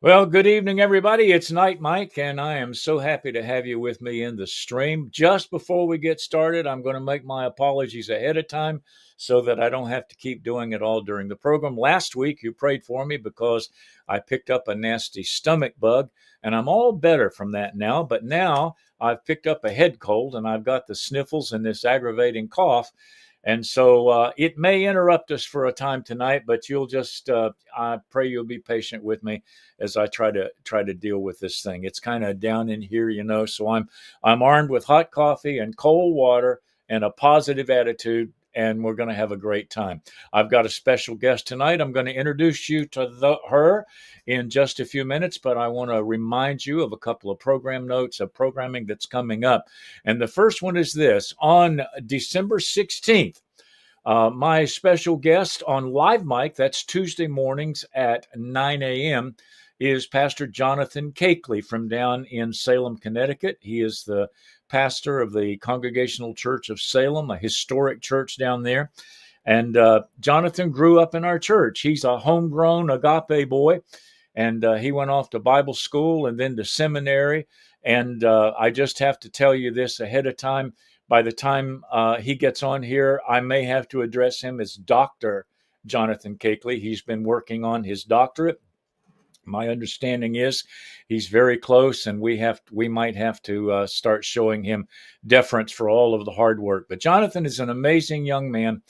Well, good evening, everybody. It's Night Mike, and I am so happy to have you with me in the stream. Just before we get started, I'm going to make my apologies ahead of time so that I don't have to keep doing it all during the program. Last week, you prayed for me because I picked up a nasty stomach bug, and I'm all better from that now. But now I've picked up a head cold, and I've got the sniffles and this aggravating cough. And so it may interrupt us for a time tonight, but I pray you'll be patient with me as I try to deal with this thing. It's kind of down in here, So I'm armed with hot coffee and cold water and a positive attitude, and we're going to have a great time. I've got a special guest tonight. I'm going to introduce you to her in just a few minutes, but I want to remind you of a couple of program notes of programming that's coming up. And the first one is this: on December 16th. My special guest on Live Mic, that's Tuesday mornings at 9 a.m., is Pastor Jonathan Cakeley from down in Salem, Connecticut. He is the pastor of the Congregational Church of Salem, a historic church down there. And Jonathan grew up in our church. He's a homegrown agape boy, and he went off to Bible school and then to seminary. And I just have to tell you this ahead of time. By the time he gets on here, I may have to address him as Dr. Jonathan Cakeley. He's been working on his doctorate. My understanding is he's very close, and we might have to start showing him deference for all of the hard work. But Jonathan is an amazing young man,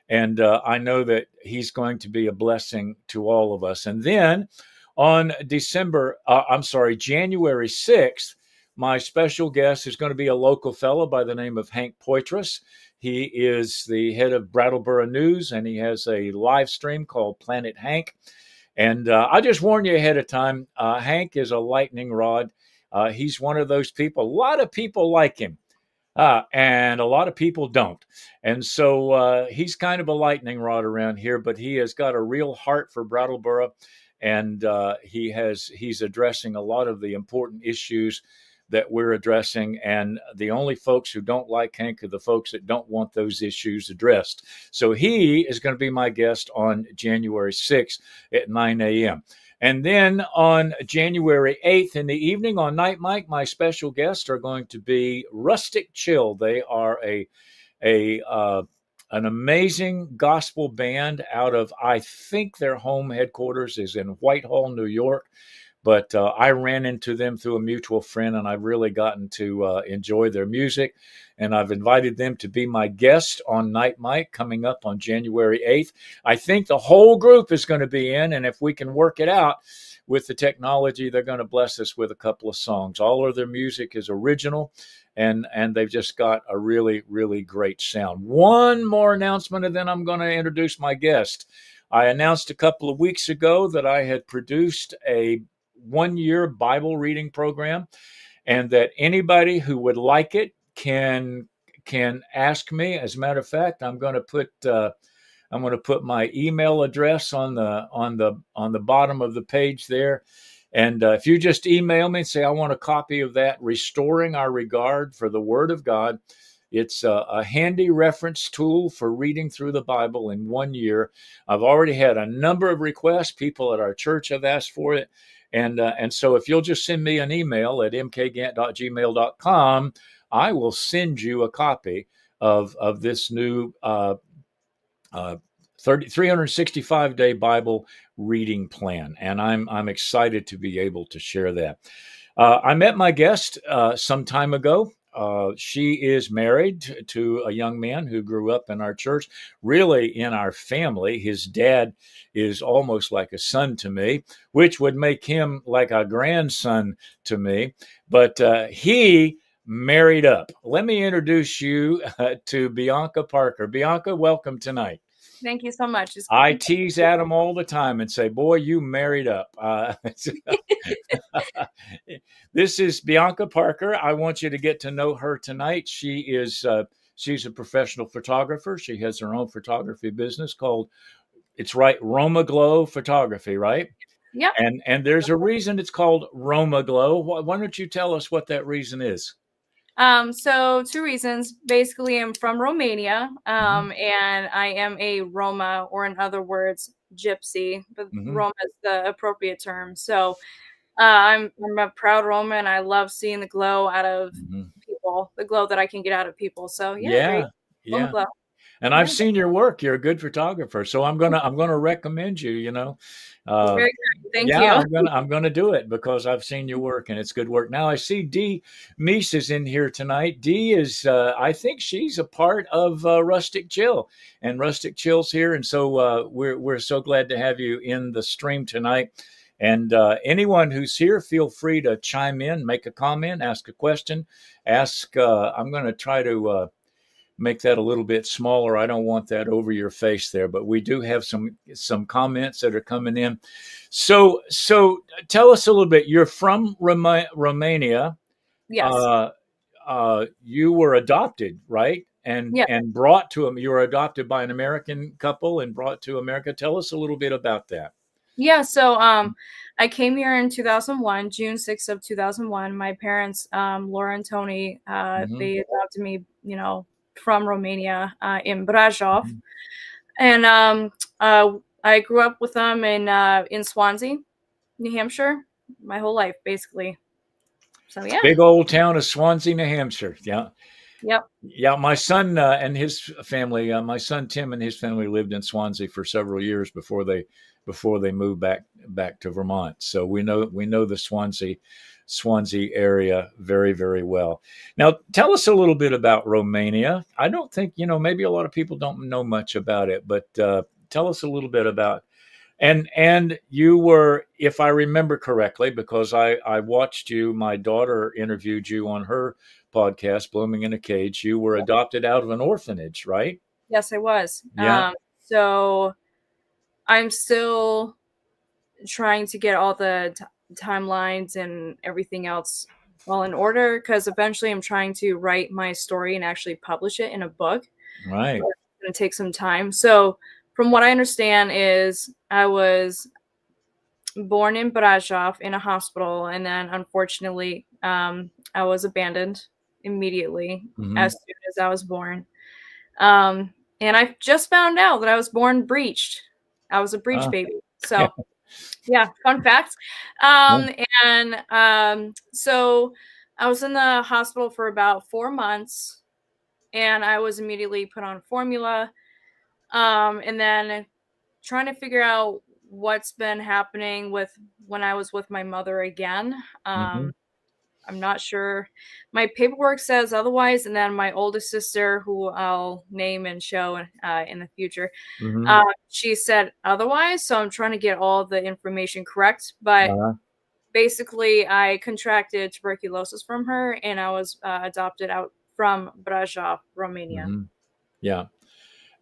and I know that he's going to be a blessing to all of us. And then on January 6th, my special guest is going to be a local fellow by the name of Hank Poitras. He is the head of Brattleboro News, and he has a live stream called Planet Hank. And I just warn you ahead of time, Hank is a lightning rod. He's one of those people. A lot of people like him, and a lot of people don't. And so he's kind of a lightning rod around here, but he has got a real heart for Brattleboro, and he's addressing a lot of the important issues that we're addressing. And the only folks who don't like Hank are the folks that don't want those issues addressed. So he is going to be my guest on January 6th at 9 a.m. And then on January 8th in the evening on Night Mike, my special guests are going to be Rustic Chill. They are an amazing gospel band out of, I think their home headquarters is in Whitehall, New York. But I ran into them through a mutual friend, and I've really gotten to enjoy their music. And I've invited them to be my guest on Night Mike coming up on January 8th. I think the whole group is going to be in, and if we can work it out with the technology, they're going to bless us with a couple of songs. All of their music is original, and they've just got a really, really great sound. One more announcement, and then I'm going to introduce my guest. I announced a couple of weeks ago that I had produced a one-year Bible reading program, and that anybody who would like it can ask me. As a matter of fact, I'm going to put my email address on the bottom of the page there. And if you just email me and say, I want a copy of that, Restoring Our Regard for the Word of God. It's a handy reference tool for reading through the Bible in 1 year. I've already had a number of requests. People at our church have asked for it. And so if you'll just send me an email at mkgantt@gmail.com, I will send you a copy of this new 365-day Bible reading plan. And I'm excited to be able to share that. I met my guest some time ago. She is married to a young man who grew up in our church, really in our family. His dad is almost like a son to me, which would make him like a grandson to me. But he married up. Let me introduce you to Bianca Parker. Bianca, welcome tonight. Thank you so much. I tease Adam all the time and say, boy, you married up. This is Bianca Parker. I want you to get to know her tonight. She's a professional photographer. She has her own photography business called, it's right, Roma Glow Photography, right? Yeah. And there's a reason it's called Roma Glow. Why don't you tell us what that reason is? So two reasons. Basically, I'm from Romania, and I am a Roma, or in other words, gypsy, but Roma is the appropriate term. So I'm a proud Roman. I love seeing the glow out of Mhm. people, the glow that I can get out of people. So yeah, there you Yeah, go. Roma yeah. glow. And I've Yeah, seen your work. You're a good photographer, so I'm gonna recommend you. you're Uh, very kind. Thank yeah, you. I'm gonna do it because I've seen your work and it's good work. Now I see Dee Meese is in here tonight. Dee is I think she's a part of Rustic Chill, and Rustic Chill's here, and so we're so glad to have you in the stream tonight. And anyone who's here, feel free to chime in, make a comment, ask a question, ask. I'm going to try to. Make that a little bit smaller. I don't want that over your face there, but we do have some comments that are coming in. So tell us a little bit. You're from Romania. Yes. Uh, you were adopted, right? Yeah. And brought to them. You were adopted by an American couple and brought to America. Tell us a little bit about that. Yeah. So I came here in 2001, June 6th of 2001. My parents, Laura and Tony, Hmm. they adopted me, from Romania, in Brajov. Hmm. And I grew up with them in Swansea, New Hampshire, my whole life basically. So yeah. Big old town of Swansea, New Hampshire. Yeah. Yep. Yeah, my son and his family. My son Tim and his family lived in Swansea for several years before they moved back to Vermont. So we know the Swansea area very very well. Now, tell us a little bit about Romania. I don't think maybe a lot of people don't know much about it, but tell us a little bit about. And you were, if I remember correctly, because I watched you, my daughter interviewed you on her podcast, Blooming in a Cage. You were adopted out of an orphanage, right? Yes, I was. Yeah. So I'm still trying to get all the timelines and everything else all in order because eventually I'm trying to write my story and actually publish it in a book. Right. But it's going to take some time. So, from what I understand, is I was born in Brasov in a hospital, and then unfortunately, I was abandoned immediately Hmm. as soon as I was born. And I just found out that I was born breached. I was a breech Uh, baby. So yeah, fun fact. So I was in the hospital for about 4 months, and I was immediately put on formula. And then trying to figure out what's been happening with when I was with my mother again. hmm. I'm not sure. My paperwork says otherwise, and then my oldest sister, who I'll name and show in the future, Hmm. she said otherwise. So I'm trying to get all the information correct. But Uh, basically, I contracted tuberculosis from her, and I was adopted out from Brajov, Romania. hmm. Yeah.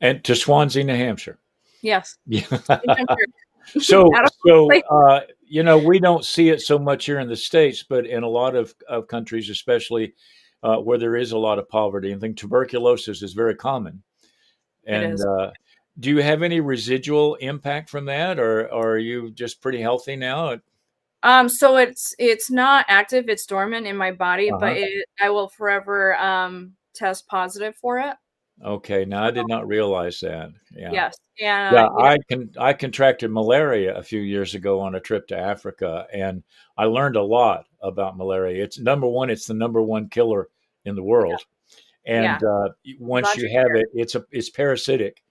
And to Swansea, New Hampshire. Yes. Yeah. Out So, of so place. we don't see it so much here in the States, but in a lot of countries, especially where there is a lot of poverty, I think tuberculosis is very common. It And is. do you have any residual impact from that, or are you just pretty healthy now? So it's not active, it's dormant in my body, but Uh-huh. I will forever test positive for it. Okay, now I did not realize that. Yeah. Yes. And Yeah, I contracted malaria a few years ago on a trip to Africa, and I learned a lot about malaria. It's number one; it's the number one killer in the world. yeah, And I'm once glad you you're have it, it's parasitic,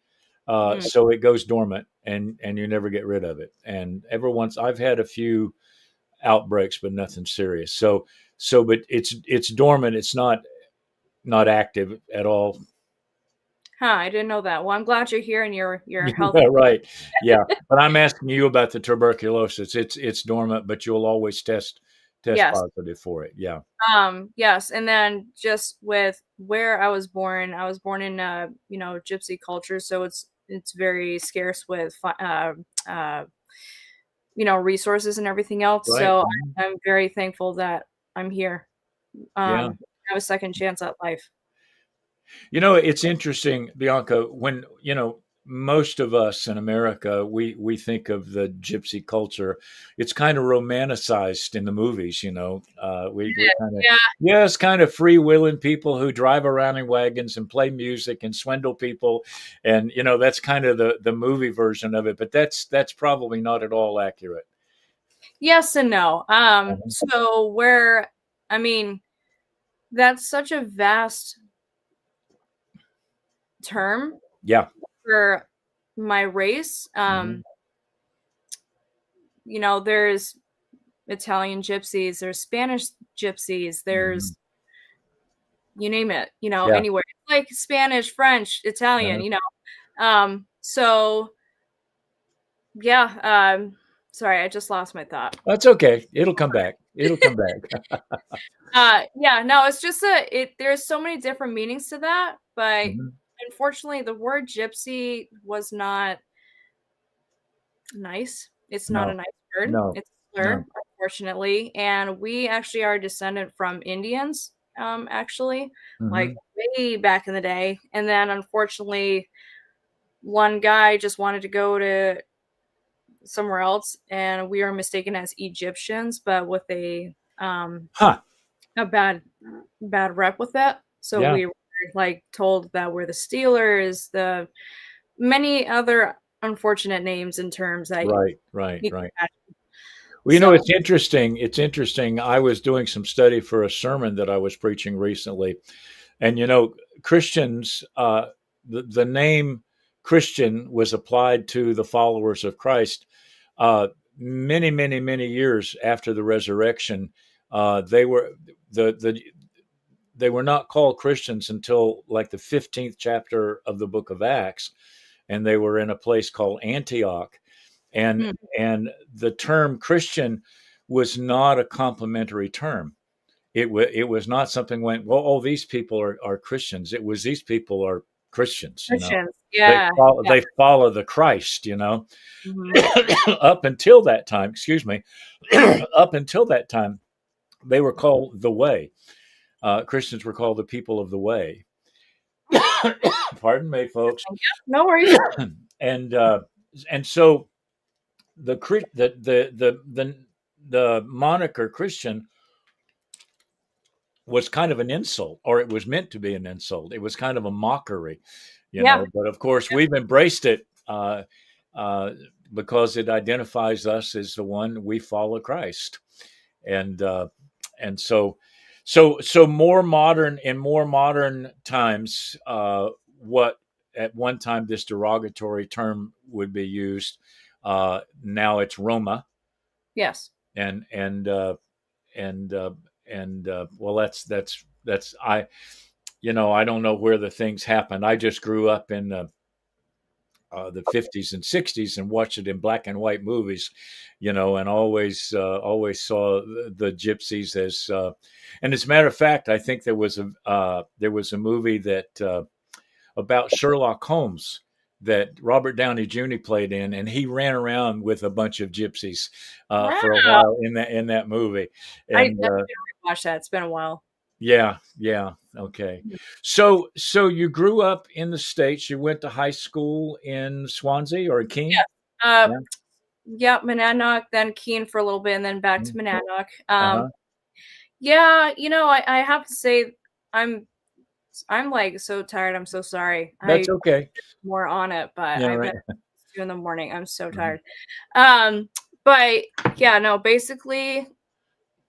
here. Mm. so it goes dormant, and you never get rid of it. And every once I've had a few outbreaks, but nothing serious. But it's dormant. It's not active at all. Huh, I didn't know that. Well, I'm glad you're here and you're Yeah, healthy. right. Yeah, but I'm asking you about the tuberculosis. It's dormant, but you'll always test Yes. positive for it. Yeah. Yes, and then just with where I was born in gypsy culture, so it's very scarce with uh resources and everything else. Right. So Mhm. I'm very thankful that I'm here. Yeah. Have a second chance at life. It's interesting, Bianca, when, most of us in America, we think of the gypsy culture. It's kind of romanticized in the movies. We're kind of, Yeah. yeah, it's kind of freewheeling people who drive around in wagons and play music and swindle people. And, that's kind of the movie version of it, but that's probably not at all accurate. Yes and no. Uh-huh. So where, I mean, that's such a vast term Yeah. for my race. Hmm. There's Italian gypsies, there's Spanish gypsies, Hmm. there's you name it, Yeah. anywhere. Like Spanish, French, Italian, Uh-huh. So yeah, sorry, I just lost my thought. That's okay. It'll come back. It'll come back. Yeah, no, it's just there's so many different meanings to that, but Mhm. unfortunately the word gypsy was not nice. It's not a No, nice word. no, It's a no. slur, unfortunately. And we actually are descendant from Indians, actually, like Hmm. way back in the day. And then unfortunately, one guy just wanted to go to somewhere else, and we are mistaken as Egyptians, but with Huh. a bad rep with that. So Yeah. we were like told that we're the Steelers, the many other unfortunate names and terms that you Right, right, can right. imagine. Well, So it's interesting. It's interesting. I was doing some study for a sermon that I was preaching recently. And, Christians, the name Christian was applied to the followers of Christ uh, many, many, many years after the resurrection. They were the they were not called Christians until like the 15th chapter of the book of Acts, and they were in a place called Antioch. And mm, and the term Christian was not a complimentary term. It was not something went, well, oh, these people are Christians. It was, these people are Christians. Christians. Yeah. Yeah. They follow the Christ, Mhm. up until that time, excuse me, up until that time, they were called the Way. Christians were called the people of the Way. Pardon me, folks. No worries. and uh, and so the moniker Christian was kind of an insult, or it was meant to be an insult. It was kind of a mockery, Yeah. But of course, we've embraced it uh, because it identifies us as the one, we follow Christ, and so more modern, in more modern times, what at one time this derogatory term would be used, now it's Roma, Yes. and and uh, well, that's I don't know where the things happened. I just grew up in the 50s and 60s and watched it in black and white movies, and always saw the gypsies as, and as a matter of fact, I think there was a movie that about Sherlock Holmes that Robert Downey Jr. played in, and he ran around with a bunch of gypsies for a Wow. while in that movie, I and definitely watched that. It's been a while. yeah, yeah. Okay. So you grew up in the States. You went to high school in Swansea or Keene? Yeah. Uh, Yeah. yeah, Monadnock, then Keene for a little bit, and then back to Mm. Monadnock. Uh-huh. Yeah, I have to say, I'm I'm like so tired. I'm so sorry. That's I okay. more on it, but Yeah, I've been right. 2 in the morning. I'm so Mhm. tired. Um, but yeah, no, basically,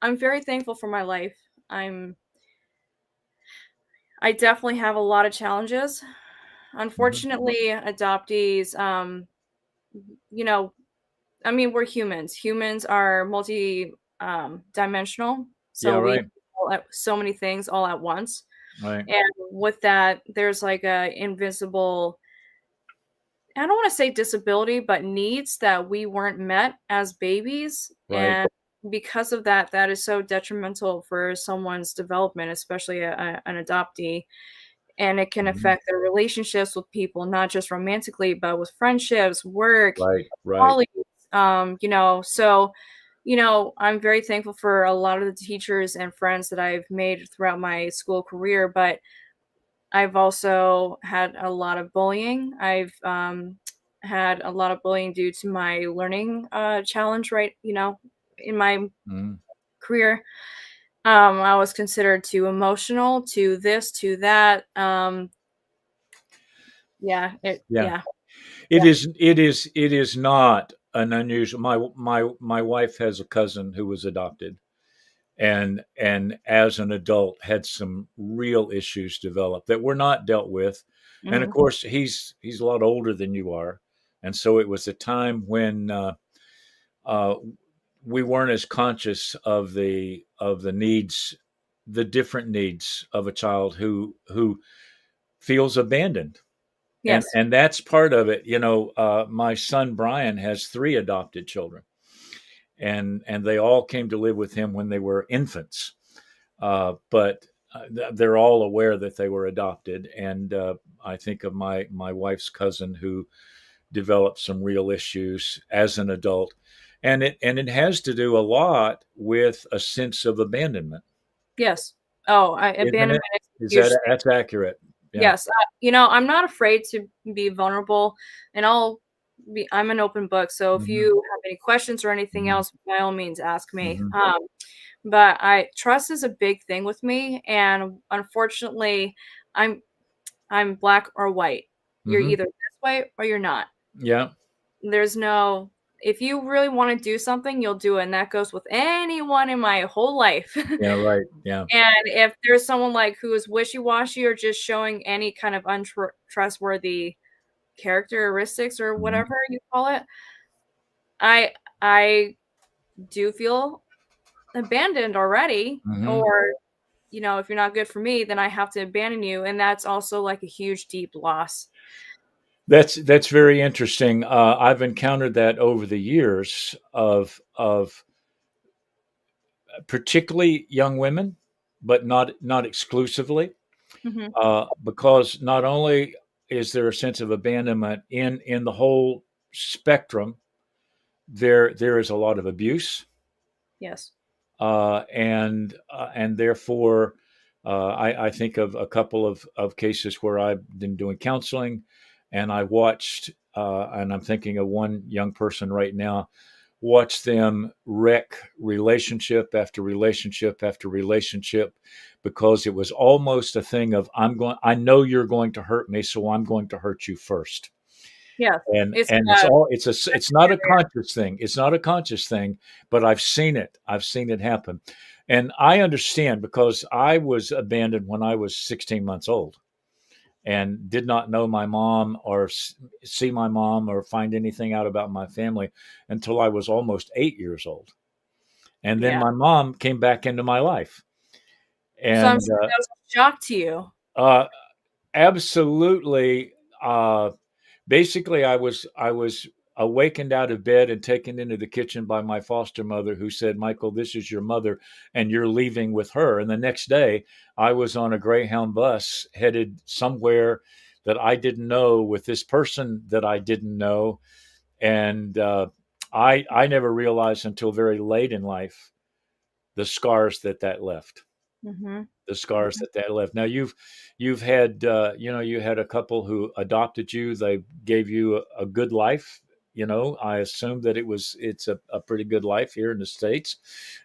I'm very thankful for my life. I'm I definitely have a lot of challenges. Mhm. Unfortunately, adoptees, you know, I mean, we're humans. Humans are dimensional, Yeah, so we right. do all at so many things all at once. Right. And with that, there's like a invisible, I don't want to say disability, but needs that we weren't met as babies. Right. And because of that, that is so detrimental for someone's development, especially an adoptee. And it can Mhm. affect their relationships with people, not just romantically, but with friendships, work, Right. Right. colleagues. So I'm very thankful for a lot of the teachers and friends that I've made throughout my school career, but I've also had a lot of bullying. I've had a lot of bullying due to my learning challenge, right? In my Mhm. career. I was considered too emotional, to this, to that. Yeah, Yeah. yeah, It is not an unusual. My wife has a cousin who was adopted, and as an adult had some real issues develop that were not dealt with. And of Hmm. course, he's a lot older than you are, and so it was a time when uh, we weren't as conscious of the needs, the different needs of a child who feels abandoned. Yes. And that's part of it. My son Brian has three adopted children, and they all came to live with him when they were infants. But they're all aware that they were adopted. And I think of my wife's cousin who developed some real issues as an adult, and it has to do a lot with a sense of abandonment, Yes. Oh, isn't abandonment it? is Is a huge that thing. that's accurate? Yeah. Yes. I'm not afraid to be vulnerable, and I'm an open book. So if Hmm. you have any questions or anything Hmm. else, by all means, ask me. Hmm. But trust is a big thing with me, and unfortunately, I'm I'm black or white. You're Hmm. either this way or you're not. Yeah. There's no if you really want to do something, you'll do it, and that goes with anyone in my whole life. Yeah. Right. Yeah. And if there's someone like who is wishy-washy or just showing any kind of untrustworthy characteristics or Hmm. whatever you call it, I I do feel abandoned already. Hmm. Or if you're not good for me, then I have to abandon you, and that's also like a huge deep loss. That's very interesting. I've encountered that over the years of particularly young women, but not exclusively, Mhm. because not only is there a sense of abandonment in the whole spectrum, there is a lot of abuse, Yes. and therefore, I think of a couple of cases where I've been doing counseling, and I watched, and I'm thinking of one young person right now, watch them wreck relationship after relationship after relationship because it was almost a thing of I know you're going to hurt me, so I'm going to hurt you first. Yes. and It's and it's all it's not a conscious thing, it's not a conscious thing, but I've seen it happen. And I understand because I was abandoned when I was 16 months old and did not know my mom or see my mom or find anything out about my family until I was almost 8 years old. And then yeah. my mom came back into my life. So I'm And sure that was a shock to you. uh, absolutely, uh, basically, I was awakened out of bed and taken into the kitchen by my foster mother, who said, "Michael, this is your mother, and you're leaving with her." And the next day, I was on a Greyhound bus headed somewhere that I didn't know with this person that I didn't know, and I never realized until very late in life the scars that left. Mhm. The scars Mhm. that left. Now you've had you had a couple who adopted you. They gave you a good life. I assume that it's a pretty good life here in the States,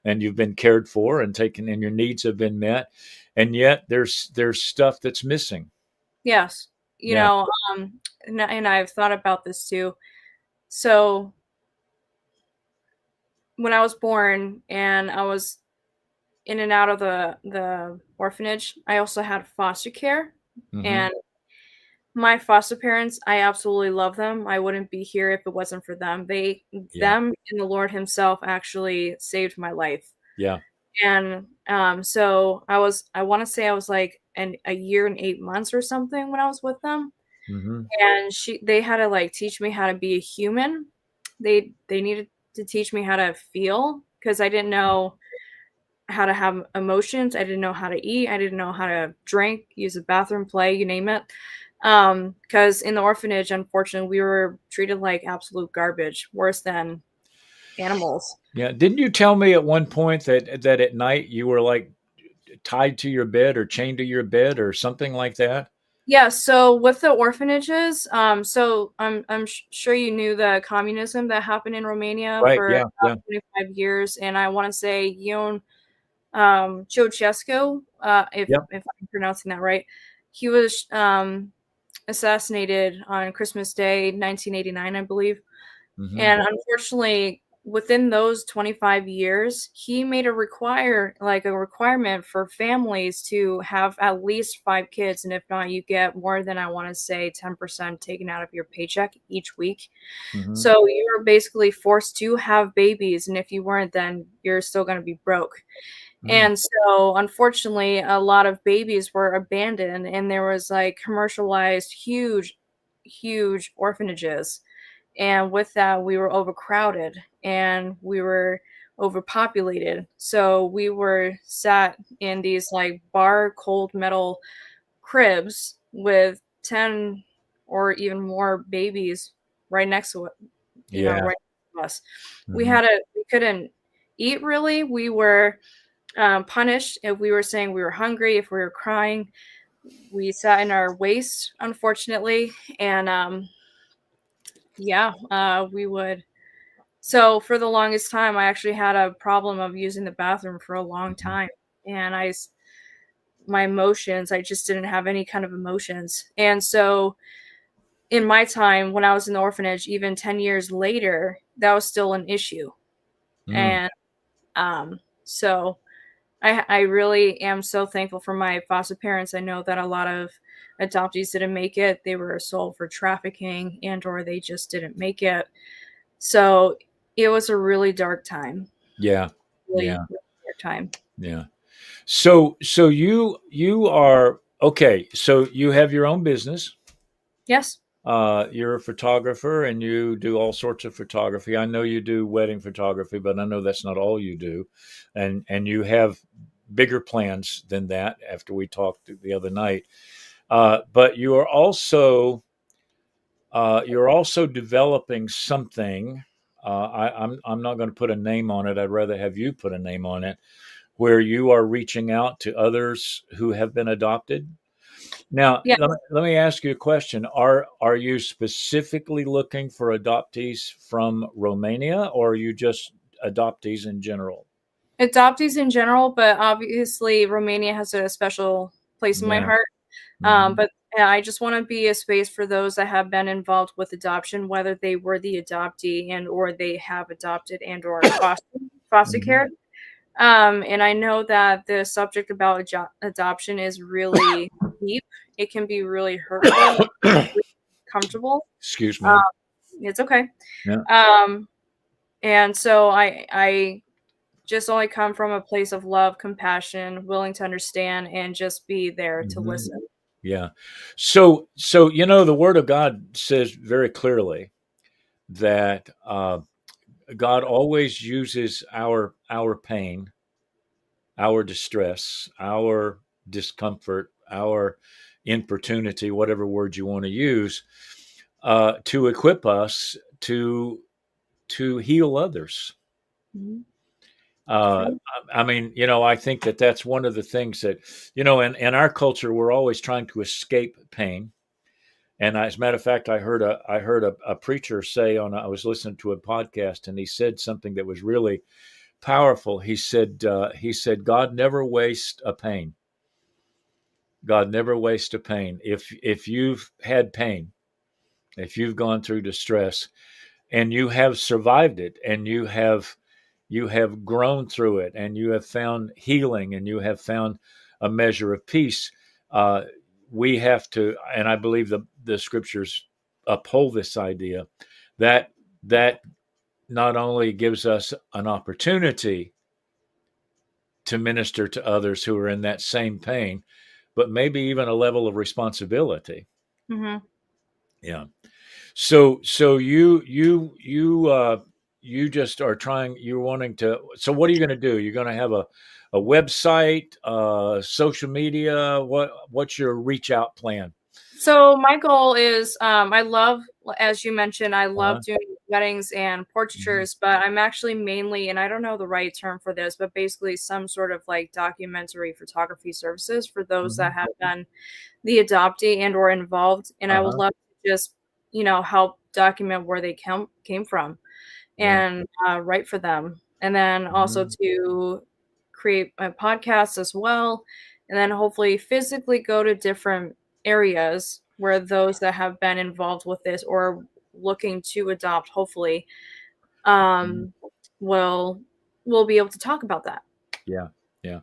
and you've been cared for and taken, and your needs have been met. And yet there's stuff that's missing. Yes. Yeah. And I've thought about this too. So when I was born and I was in and out of the orphanage, I also had foster care. Hmm. And my foster parents, I absolutely love them. I wouldn't be here if it wasn't for them. Yeah. Them and the Lord Himself actually saved my life. Yeah. And so I want to say I was like a year and 8 months or something when I was with them. Hmm. And they had to like teach me how to be a human. They needed to teach me how to feel because I didn't know how to have emotions. I didn't know how to eat. I didn't know how to drink, use the bathroom, play, you name it. Because in the orphanage, unfortunately, we were treated like absolute garbage, worse than animals. Yeah. Didn't you tell me at one point that at night you were like tied to your bed or chained to your bed or something like that? Yeah, so with the orphanages, so sure you knew the communism that happened in Romania Right. for Yeah. about Yeah. 25 years, and I want to say Ion Ceausescu, Yep. if I'm pronouncing that right, he was assassinated on Christmas Day, 1989, I believe. Mm-hmm. And unfortunately, within those 25 years, he made a requirement for families to have at least 5 kids. And if not, you get more than, I want to say, 10% taken out of your paycheck each week. Mm-hmm. So you were basically forced to have babies. And if you weren't, then you're still going to be broke. Mm. And so, unfortunately, a lot of babies were abandoned, and there was like commercialized huge orphanages. And with that, we were overcrowded and we were overpopulated. So we were sat in these like bar cold metal cribs with 10 or even more babies right next to it, Yeah. right next to us. Mm-hmm. We couldn't eat really. We were punished if we were saying we were hungry, if we were crying. We sat in our waist, unfortunately, and we would. So for the longest time, I actually had a problem of using the bathroom for a long Mm-hmm. time, and my emotions, I just didn't have any kind of emotions, and so in my time when I was in the orphanage, even 10 years later, that was still an issue, Mm. and so I really am so thankful for my foster parents. I know that a lot of adoptees didn't make it. They were sold for trafficking and or they just didn't make it. So it was a really dark time. Yeah. Really, Yeah. really dark time. Yeah. So you are okay. So you have your own business. Yes. You're a photographer and you do all sorts of photography. I know you do wedding photography, but I know that's not all you do, and you have bigger plans than that. After we talked the other night, but you're also developing something. I'm not going to put a name on it. I'd rather have you put a name on it, where you are reaching out to others who have been adopted. Now, Yeah. let me ask you a question. Are you specifically looking for adoptees from Romania, or are you just adoptees in general? Adoptees in general, but obviously Romania has a special place in my Yeah. heart. Hmm. But I just want to be a space for those that have been involved with adoption, whether they were the adoptee and or they have adopted and or foster Hmm. care. And I know that the subject about adoption is really deep. It can be really hurtful, really comfortable. Excuse Um, me. it's okay. Yeah. Um, and so I just only come from a place of love, compassion, willing to understand, and just be there to Hmm. listen. Yeah. So the Word of God says very clearly that God always uses our pain, our distress, our discomfort, our importunity, whatever word you want to use, to equip us to heal others. Mhm. Uh, True. I mean, I think that that's one of the things that, in our culture, we're always trying to escape pain. And as a matter of fact, I heard a preacher say I was listening to a podcast, and he said something that was really powerful. He said God never wastes a pain. God never wastes a pain. If you've had pain, if you've gone through distress, and you have survived it, and you have grown through it, and you have found healing, and you have found a measure of peace, uh, we have to, and I believe the scriptures uphold this idea that that not only gives us an opportunity to minister to others who are in that same pain, but maybe even a level of responsibility. Hmm. Yeah. So you just are trying. You're wanting to. So what are you going to do? You're going to have a website, social media. What's your reach out plan? So my goal is, I love, as you mentioned, I Uh-huh. love doing weddings and Hmm. portraitures, but I'm actually mainly, and I don't know the right term for this, but basically some sort of like documentary photography services for those Hmm. that have been the adoptee and or involved. And I would Uh-huh. love to just, help document where they came from Yeah. and write for them. And then also Hmm. to create a podcast as well. And then hopefully physically go to different areas where those that have been involved with this or looking to adopt, hopefully, Mhm. um, will will be able to talk about that. Yeah, yeah.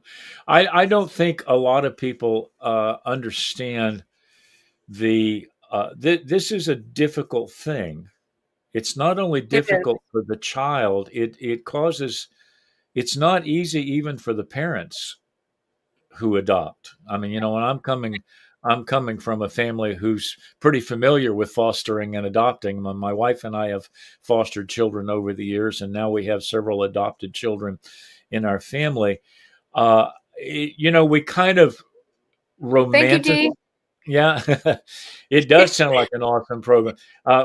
I don't think a lot of people understand this is a difficult thing. It's not only It is. difficult for the child, it causes it's not easy even for the parents who adopt. I mean, when I'm coming from a family who's pretty familiar with fostering and adopting. My wife and I have fostered children over the years, and now we have several adopted children in our family. We kind of Thank you, romantic. Dee. Yeah, it does sound like an awesome program.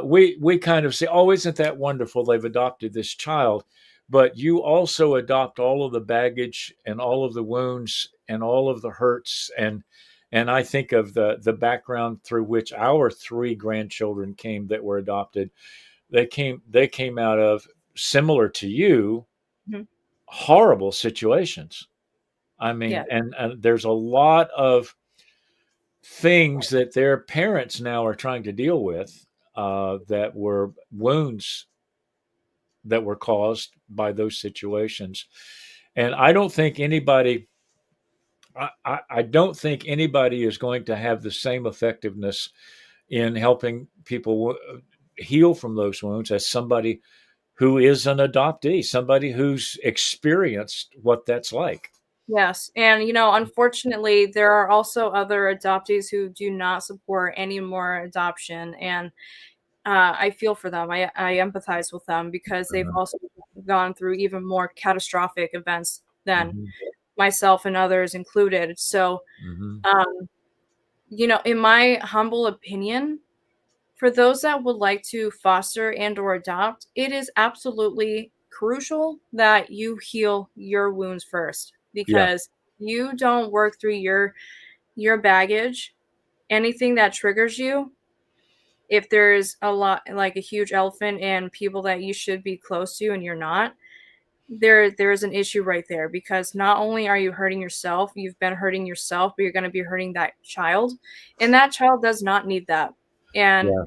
We kind of say, "Oh, isn't that wonderful? They've adopted this child," but you also adopt all of the baggage and all of the wounds and all of the hurts and I think of the background through which our three grandchildren came that were adopted. They came out of similar to you Mhm. horrible situations. I mean, Yeah. and there's a lot of things that their parents now are trying to deal with that were wounds that were caused by those situations. And I don't think anybody is going to have the same effectiveness in helping people heal from those wounds as somebody who is an adoptee, somebody who's experienced what that's like. Yes, and, unfortunately, there are also other adoptees who do not support any more adoption, and, I feel for them. I empathize with them because they've Uh, also gone through even more catastrophic events than mhm, myself and others included. So, mhm. um, in my humble opinion, for those that would like to foster and or adopt, it is absolutely crucial that you heal your wounds first Yeah, because you don't work through your baggage, anything that triggers you, if there's a lot like a huge elephant and people that you should be close to and you're not, there's an issue right there because not only are you hurting yourself, you've been hurting yourself, but you're going to be hurting that child, and that child does not need that. And yeah.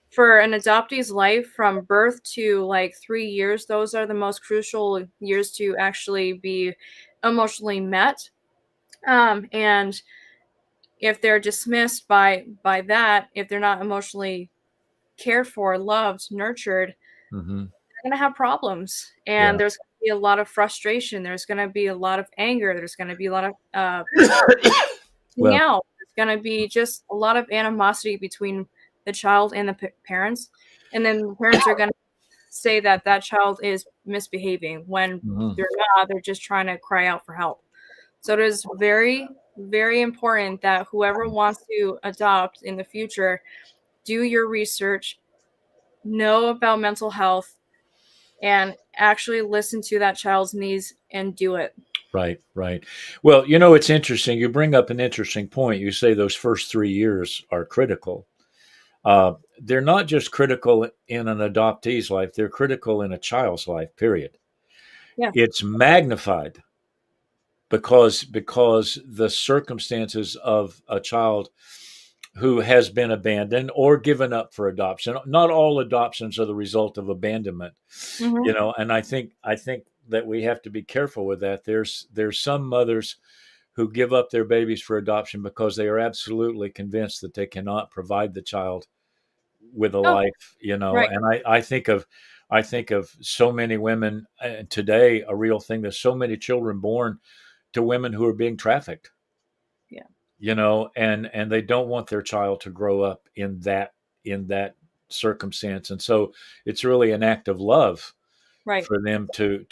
for an adoptee's life from birth to like 3 years, those are the most crucial years to actually be emotionally met. And if they're dismissed by that, if they're not emotionally cared for, loved, nurtured, Hmm. they're gonna have problems, and Yeah. there's gonna be a lot of frustration. There's gonna be a lot of anger. There's gonna be a lot of Well, out. There's gonna be just a lot of animosity between the child and the parents, and then the parents are gonna say that that child is misbehaving when mhm, they're not. They're just trying to cry out for help. So it is very, very important that whoever wants to adopt in the future, do your research, know about mental health, and actually listen to that child's needs and do it. right, right. Well, it's interesting. You bring up an interesting point. You say those first 3 years are critical. They're not just critical in an adoptee's life, they're critical in a child's life, period. Yeah. It's magnified because the circumstances of a child who has been abandoned or given up for adoption. Not all adoptions are the result of abandonment, Mhm. and I think that we have to be careful with that. There's some mothers who give up their babies for adoption because they are absolutely convinced that they cannot provide the child with a Oh, life, right. and I think of so many women today, a real thing. There's so many children born to women who are being trafficked, Yeah. and they don't want their child to grow up in that circumstance, and so it's really an act of love Right. for them to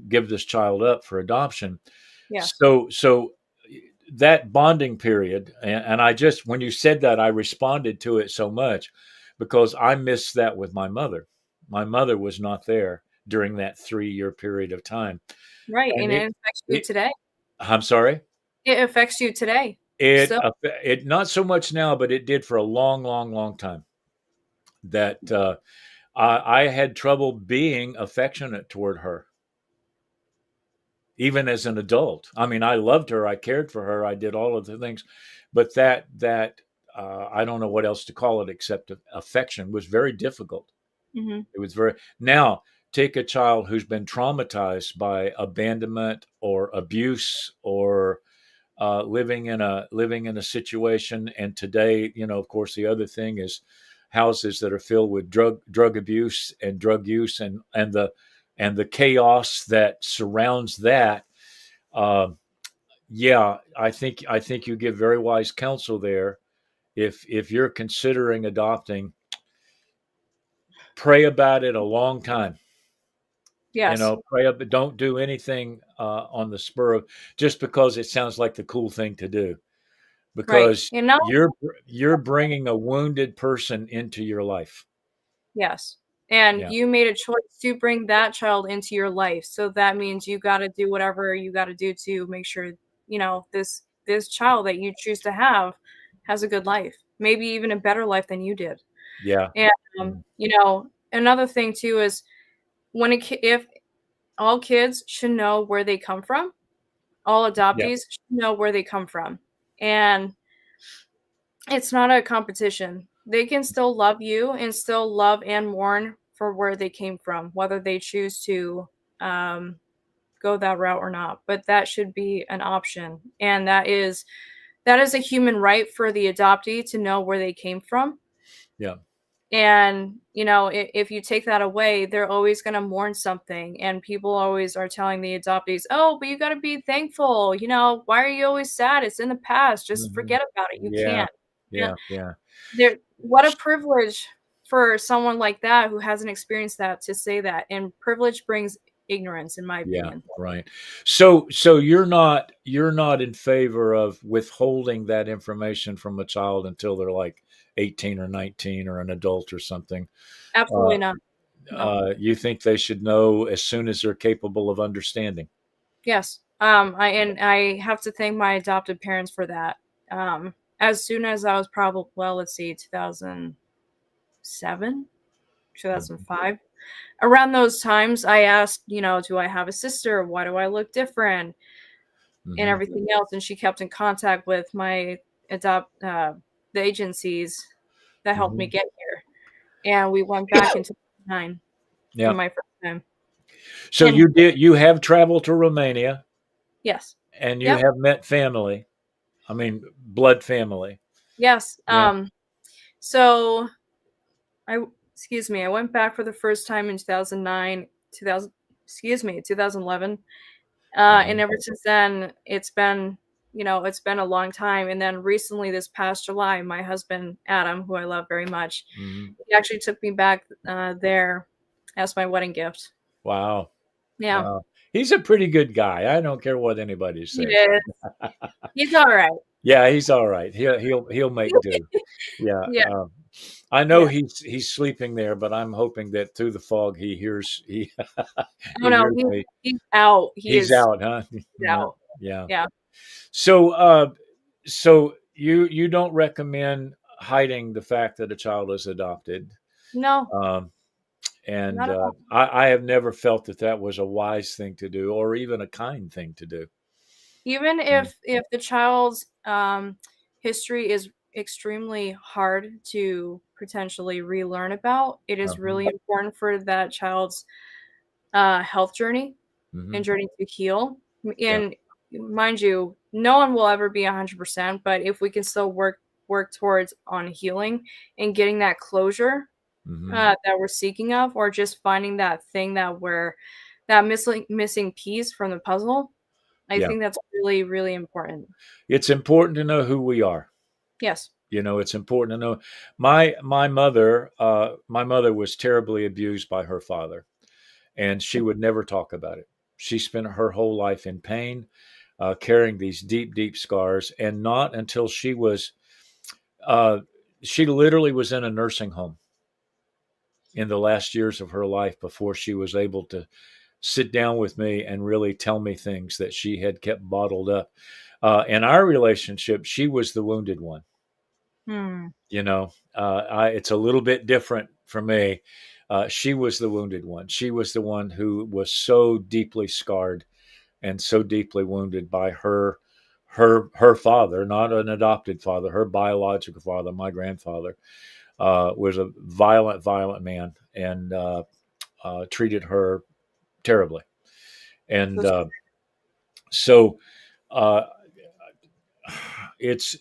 give this child up for adoption. Yes. So that bonding period, and I just when you said that, I responded to it so much because I missed that with my mother. My mother was not there during that 3 year period of time, Right. and And it affects you it today. I'm sorry. It affects you today. It Still. it not so much now, but it did for a long, long, long time. That I had trouble being affectionate toward her, even as an adult. I mean, I loved her, I cared for her, I did all of the things, but that I don't know what else to call it except affection, was very difficult. Hmm. It was very. Now, take a child who's been traumatized by abandonment or abuse or living in a situation. And today, of course, the other thing is houses that are filled with drug abuse and drug use, and the chaos that surrounds that. Uh, yeah, I think you give very wise counsel there. If you're considering adopting, pray about it a long time. Yes. Pray up, but don't do anything on the spur of just because it sounds like the cool thing to do. Right. Because And now, you're bringing a wounded person into your life. yes. And Yeah, you made a choice to bring that child into your life. So that means you got to do whatever you got to do to make sure, this child that you choose to have has a good life. Maybe even a better life than you did. yeah, And yeah, another thing too is if all kids should know where they come from, all yeah, adoptees should know where they come from. And it's not a competition. They can still love you and still love and mourn for where they came from, whether they choose to um, go that route or not. But that should be an option, and that is a human right for the adoptee to know where they came from. yeah, And if you take that away, they're always going to mourn something, and people always are telling the adoptees, "Oh, but you got to be thankful. Why are you always sad? It's in the past. Just mhm, forget about it. You yeah, can't." yeah, yeah. What a privilege for someone like that who hasn't experienced that to say that. And privilege brings ignorance, in my Yeah, opinion. right. So you're not in favor of withholding that information from a child until they're like 18 or 19 or an adult or something. Uh, Absolutely not. No. you think they should know as soon as they're capable of understanding. Yes. I have to thank my adopted parents for that. As soon as I was probably, well, let's see, 2007, Mhm, 2005. Around those times, I asked, do I have a sister? Why do I look different? And mhm, everything else. And she kept in contact with my adopt the agencies that helped me mhm. get here. And we went back in 2009 for Yeah. my first time. So And you have traveled to Romania yes. and you Yep. have met family. I mean, blood family. Yes. Yeah. So I excuse me, I went back for the first time in 2009, 2000, excuse me, 2011. And Uh-huh. ever since then, it's been a long time. And then recently, this past July, my husband Adam, who I love very much, Mhm. he actually took me back there as my wedding gift. Wow. Yeah, Wow. He's a pretty good guy. I don't care what anybody he says. is. He's all right. Yeah, he's all right. He'll make do. Yeah. Yeah. I know Yes. he's sleeping there, but I'm hoping that through the fog he Oh he no, hears me. he's out. He He's is out, huh? he's Yeah. out. Yeah. Yeah. So so you don't recommend hiding the fact that a child is adopted. No, Um and not at all. I have never felt that that was a wise thing to do or even a kind thing to do. Even Yeah. if the child's history is extremely hard to potentially relearn about, it is Uh-huh. really important for that child's health journey Hmm. and journey to heal. Yeah. And mind you, no one will ever be 100%, but if we can still work towards on healing and getting that closure Hmm. that we're seeking of, or just finding that thing that missing piece from the puzzle, I Yeah. think that's really, really important. It's important to know who we are. Yes. It's important to know. My mother was terribly abused by her father, and she would never talk about it. She spent her whole life in pain, carrying these deep, deep scars, and not until uh, she literally was in a nursing home in the last years of her life before she was able to sit down with me and really tell me things that she had kept bottled up. In our relationship, she was the wounded one. Hmm. It's a little bit different for me. She was the wounded one. She was the one who was so deeply scarred and so deeply wounded by her father, not an adopted father, her biological father, my grandfather, was a violent man, and treated her terribly. And So so uh, it's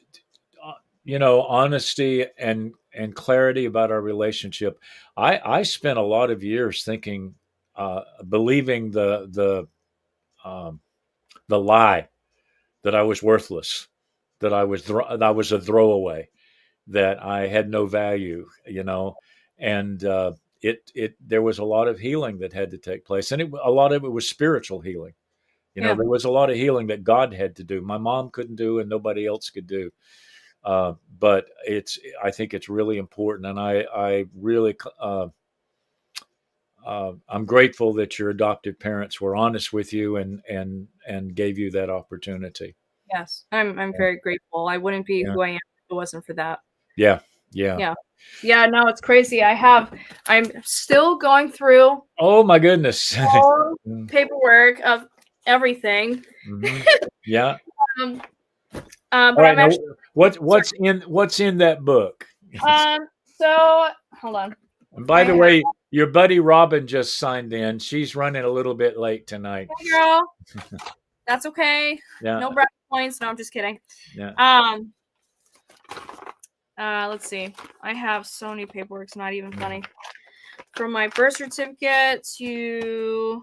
honesty and clarity about our relationship. I spent a lot of years thinking, believing um, the lie that I was worthless, that I was a throwaway, that I had no value, and it there was a lot of healing that had to take place, and a lot of it was spiritual healing. yeah, There was a lot of healing that God had to do. My mom couldn't do, and nobody else could do. But I think it's really important, and I really, I'm grateful that your adoptive parents were honest with you and gave you that opportunity. yes, I'm Yeah, very grateful. I wouldn't be yeah, who I am if it wasn't for that. yeah, yeah. Yeah. Yeah, no, it's crazy. I'm still going through Oh my goodness. all Mm, paperwork of everything. mhm. Yeah. Um, All but right. I'm Now, actually sorry. what's in that book? So hold on. And by I the have way, your buddy Robin just signed in. She's running a little bit late tonight. Hey girl. That's okay. Yeah, No brownie points. No, I'm just kidding. yeah. Um, let's see. I have so many paperwork. It's not even funny. From my birth certificate to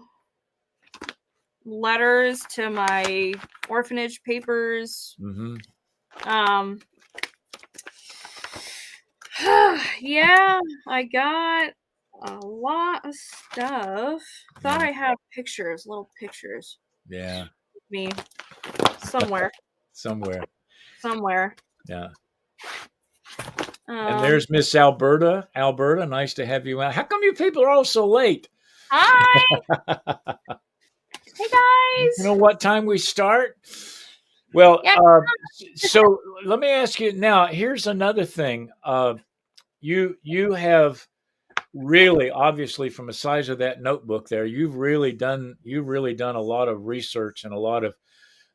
letters to my orphanage papers. Mm-hmm. Um, yeah, I got a lot of stuff. Thought Yeah, I had pictures, little pictures. yeah. Of me somewhere, Somewhere. somewhere. Yeah. And Um, there's Miss Alberta. Alberta, nice to have you out. How come you people are all so late? hi, hey You guys. know what time we start? Well, Yeah. so let me ask you now. Here's another thing. You have really, obviously, from the size of that notebook there, you've really done a lot of research and a lot of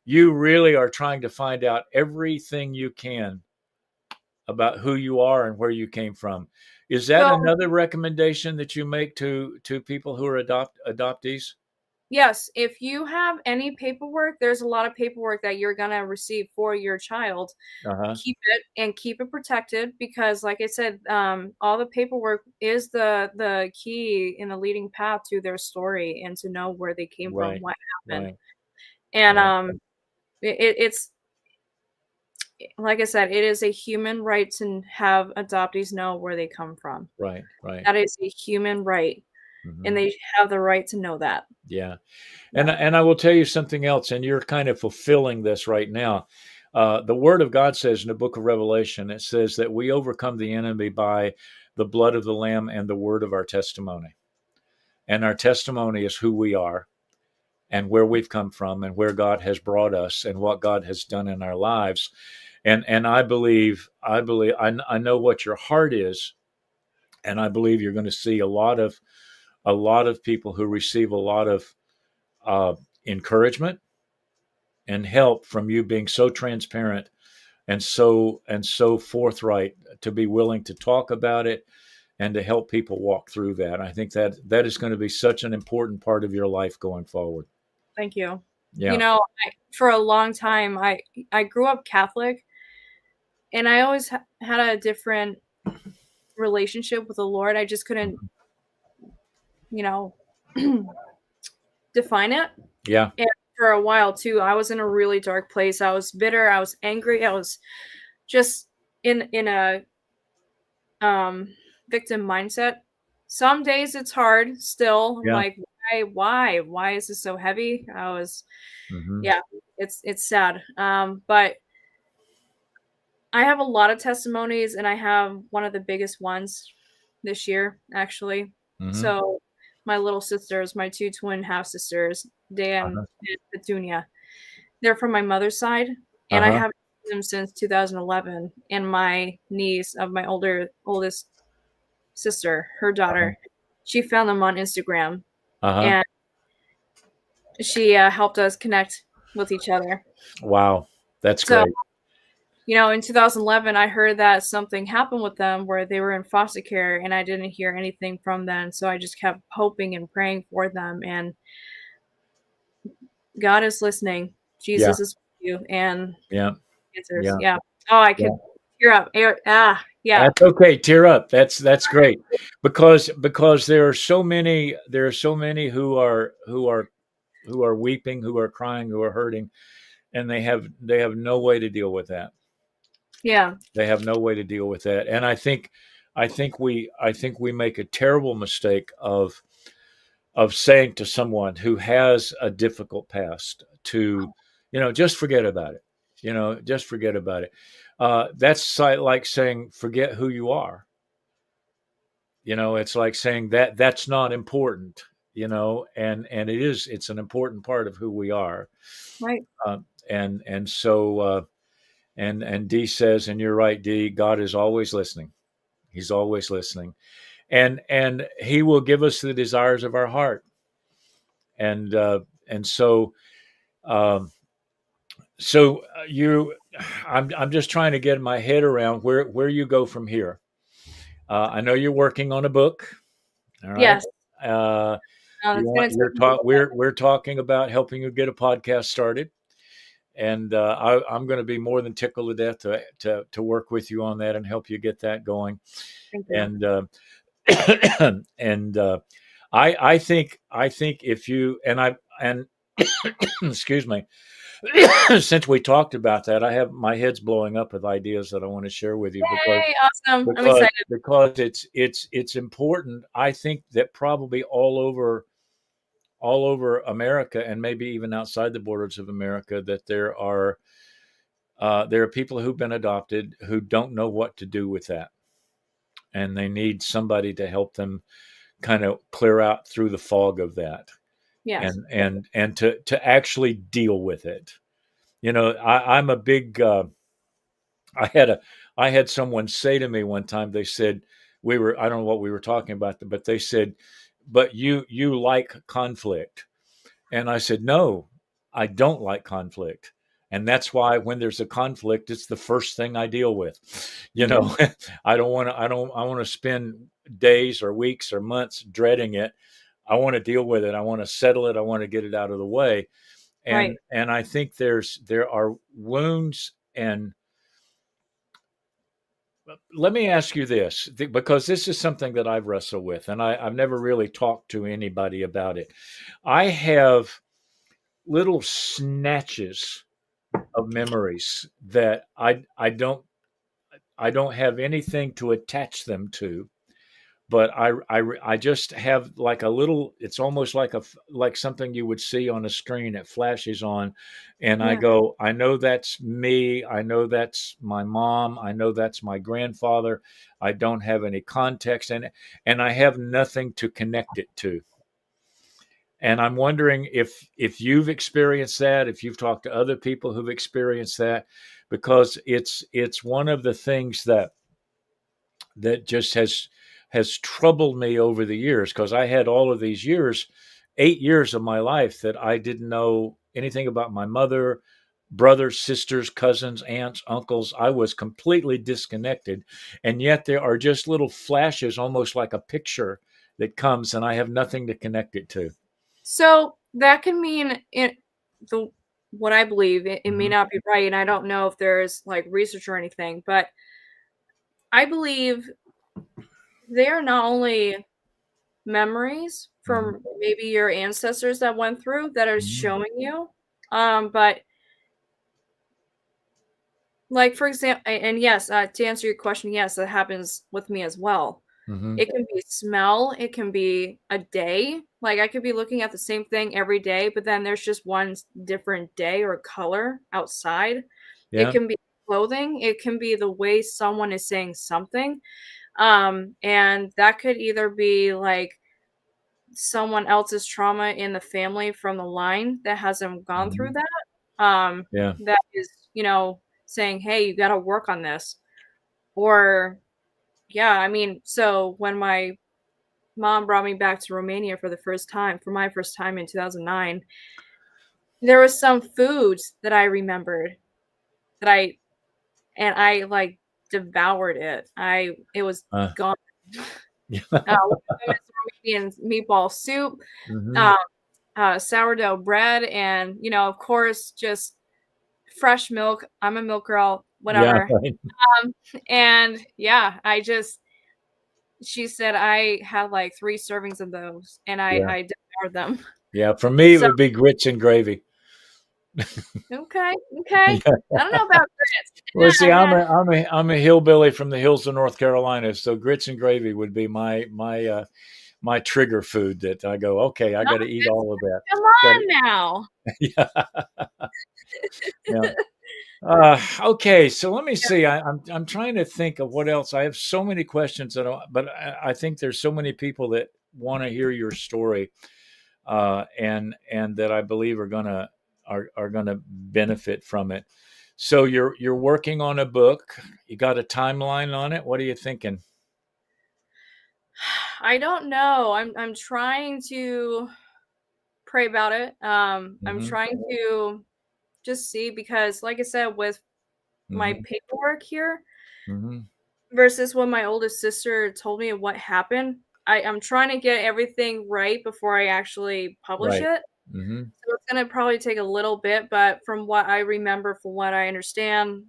you really are trying to find out everything you can about who you are and where you came from. Is that So another recommendation that you make to people who are adoptees? yes, if you have any paperwork, there's a lot of paperwork that you're gonna receive for your child. Uh-huh. Keep it and keep it protected because, like I said, all the paperwork is the key in the leading path to their story and to know where they came from, Right. what happened. Right. And Right. it's like I said, it is a human right to have adoptees know where they come from. Right. Right. That is a human right, and Hmm. they have the right to know that. Yeah. Yeah. And I will tell you something else, and you're kind of fulfilling this right now. The Word of God says in the book of Revelation, it says that we overcome the enemy by the blood of the Lamb and the word of our testimony. And our testimony is who we are and where we've come from and where God has brought us and what God has done in our lives. And I know what your heart is, and I believe you're going to see a lot of people who receive a lot of uh, encouragement and help from you being so transparent and so forthright to be willing to talk about it and to help people walk through that. I think that is going to be such an important part of your life going forward. Thank you. You Yeah. know, for a long time, I grew up Catholic, and I always had a different relationship with the Lord. I just couldn't, you know, define it. Yeah. And for a while too, I was in a really dark place. I was bitter. I was angry. I was just in a um victim mindset. Some days it's hard still. I'm Yeah. like, why is this so heavy? I was, Hmm. yeah, it's sad. But I have a lot of testimonies, and I have one of the biggest ones this year, actually. Hmm. So, my little sisters, my two twin half sisters, Dan Uh-huh. and Petunia, they're from my mother's side, and I Uh-huh. haven't seen them since 2011. And my niece of my oldest sister, her Uh-huh. daughter, she found them on Instagram, Uh-huh. and she helped us connect with each other. Wow. That's So, great. in 2011, I heard that something happened with them where they were in foster care, and I didn't hear anything from them. So I just kept hoping and praying for them. And God is listening. Yeah, Jesus is with you, and yeah, answers. yeah, Yeah. Oh, I yeah. could tear up. Yeah. That's okay. Tear up. That's great, because there are so many who are weeping, who are crying, who are hurting, and they have no way to deal with that. Yeah. They have no way to deal with that. And I think we make a terrible mistake of saying to someone who has a difficult past to, just forget about it. Just forget about it. That's like saying forget who you are. It's like saying that's not important. And it's an important part of who we are. Right. And so and D says, and you're right, D. God is always listening. He's always listening, and He will give us the desires of our heart. And so um, you, I'm just trying to get my head around where you go from here. I know you're working on a book. All right. Yes. Uh, It's gonna take me a little we're talking about helping you get a podcast started, and I'm going to be more than tickled to death to work with you on that and help you get that going. bit. Thank you. And and I think if you and excuse me, since we talked about that, I have my head's blowing up with ideas that I want to share with you because Yay! Awesome. I'm because excited. because it's important. I think that probably all over America, and maybe even outside the borders of America, that there are people who've been adopted who don't know what to do with that, and they need somebody to help them kind of clear out through the fog of that, Yes. and to actually deal with it. I'm a big. I had a I had someone say to me one time. They said I don't know what we were talking about, but they said, "But you like conflict." And I said, "No, I don't like conflict." And that's why when there's a conflict, it's the first thing I deal with. You Yeah. know, I want to spend days or weeks or months dreading it. I want to deal with it. I want to settle it. I want to get it out of the way. And Right. and I think there are wounds. And let me ask you this, because this is something that I've wrestled with, and I've never really talked to anybody about it. I have little snatches of memories that I don't have anything to attach them to, but I just have like a little. It's almost like something you would see on a screen. It flashes on, and I Yeah. go, I know that's me. I know that's my mom. I know that's my grandfather. I don't have any context, and I have nothing to connect it to. And I'm wondering if you've experienced that, if you've talked to other people who've experienced that, because it's one of the things that just has troubled me over the years, because I had all of these years, 8 years of my life, that I didn't know anything about my mother, brothers, sisters, cousins, aunts, uncles. I was completely disconnected. And yet there are just little flashes, almost like a picture that comes, and I have nothing to connect it to. So that can mean the what I believe. It may Hmm. not be right, and I don't know if there's like research or anything, but I believe they are not only memories Hmm. from maybe your ancestors that went through that are Hmm. showing you, but like for example, and yes, to answer your question, yes, that happens with me as well. Hmm. It can be smell, it can be a day. Like, I could be looking at the same thing every day, but then there's just one different day or color outside. It Yeah. can be clothing, it can be the way someone is saying something. And that could either be like someone else's trauma in the family from the line that hasn't gone through Hmm. that. Yeah. That is, saying, "Hey, you got to work on this." Or yeah, I mean, so when my mom brought me back to Romania for my first time in 2009, there was some foods that I remembered. that I like devoured it. It was Uh, gone. yeah. One of them is Romanian meatball soup, Hmm. um, sourdough bread, and of course, just fresh milk. I'm a milk girl, Yeah. whatever. Right. And yeah, she said I had like 3 servings of those, and Yeah. I devoured them. Yeah. For me, it So would be grits and gravy. okay, okay. Yeah. I don't know about Well, see, grits. I'm a hillbilly from the hills of North Carolina, so grits and gravy would be my trigger food that I go, okay, I Not got to eat grits. all of that. Come Got on now. yeah, yeah. Okay, so let me see. I'm trying to think of what else. I have so many questions but I think there's so many people that want to hear your story, and that I believe are gonna benefit from it. So you're working on a book. You got a timeline on it. What are you thinking? I don't know. I'm trying to pray about it. I'm Hmm. trying to just see because, like I said, with my Hmm. paperwork here Hmm. versus when my oldest sister told me what happened, I'm trying to get everything right before I actually publish Right. it. Hmm. So it's gonna probably take a little bit, but from what I remember, from what I understand,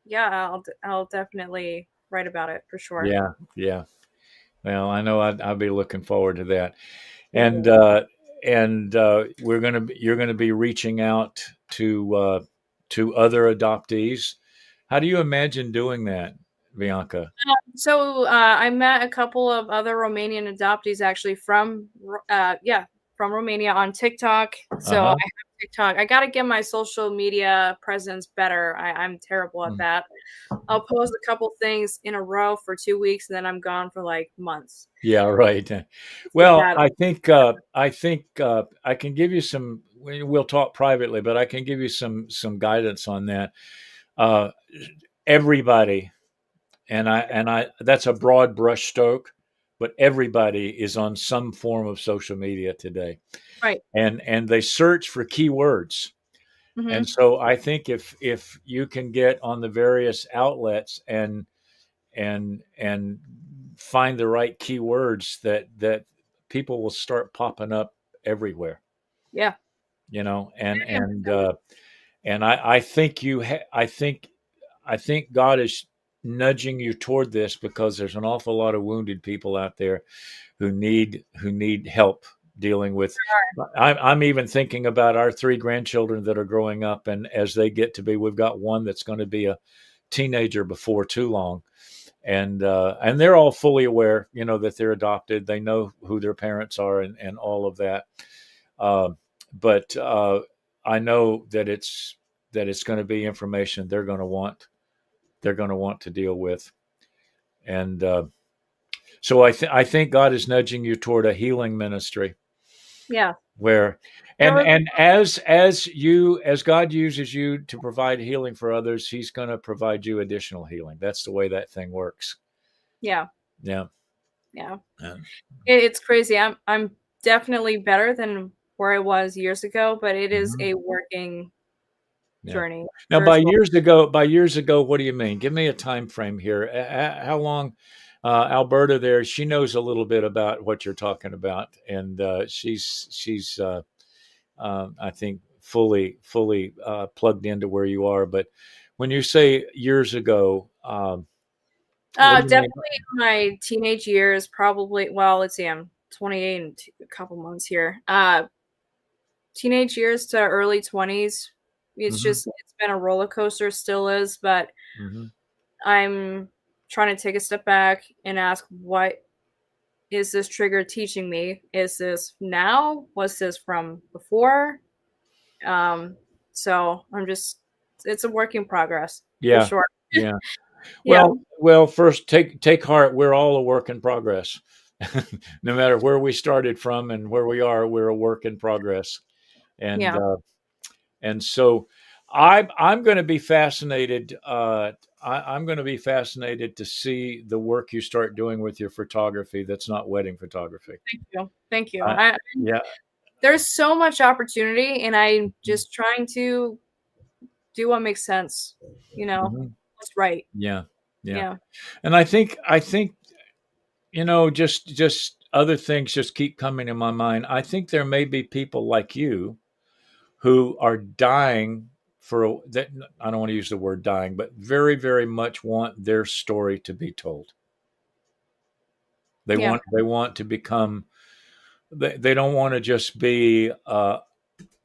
yeah, I'll definitely write about it for sure. Yeah. Yeah. Well, I know I'll be looking forward to that. Yeah. And you're gonna be reaching out to other adoptees. How do you imagine doing that, Bianca? So I met a couple of other Romanian adoptees actually from Romania on TikTok. So I Uh-huh. have TikTok. I got to get my social media presence better. I'm terrible at Mm. that. I'll post a couple things in a row for 2 weeks and then I'm gone for like months. Yeah, right. It's like Well, that. I think I can give you some. We'll talk privately, but I can give you some guidance on that. Uh, Everybody, and I that's a broad brushstroke, but everybody is on some form of social media today, Right. and they search for keywords. And Hmm. so I think if you can get on the various outlets and find the right keywords, that people will start popping up everywhere, Yeah. you know. and Yeah. and uh and I think I think God is nudging you toward this because there's an awful lot of wounded people out there who need help dealing with. I'm even thinking about our 3 grandchildren that are growing up, and as they get to be, we've got one that's going to be a teenager before too long, and they're all fully aware, that they're adopted. They know who their parents are and all of that. Uh, but I know that it's going to be information they're going to want to deal with, and so I think God is nudging you toward a healing ministry Yeah. where, There was and as God uses you to provide healing for others, He's going to provide you additional healing. That's the way that thing works. yeah. Yeah. Yeah. Yeah. It's crazy. I'm definitely better than where I was years ago, but it is Mhm. a working Yeah. journey, Now, by spiritual. years ago, what do you mean? Give me a time frame here. How long? Alberta, there, she knows a little bit about what you're talking about, and she's I think fully plugged into where you are. But when you say years ago, what do you mean? Definitely in my teenage years, probably. Well, let's see, I'm 28 in a couple months here. Teenage years to early 20s. Hmm. It's been a roller coaster, still is, but Hmm. I'm trying to take a step back and ask, what is this trigger teaching me? Is this now? Was this from before? Um, so it's a work in progress for Yeah, sure. yeah. Yeah, Well. First, take heart. We're all a work in progress. No matter where we started from and where we are, we're a work in progress. And yeah, so I'm going to be fascinated. I'm going to be fascinated to see the work you start doing with your photography. That's not wedding photography. thank you. Thank you. Uh, yeah. There's so much opportunity, and I'm just trying to do what makes sense, Mhm. what's right. Yeah. Yeah. Yeah. And I think, just other things just keep coming in my mind. I think there may be people like you who are dying that. I don't want to use the word dying, but very, very much want their story to be told. They Yeah. want to become. They don't want to just be an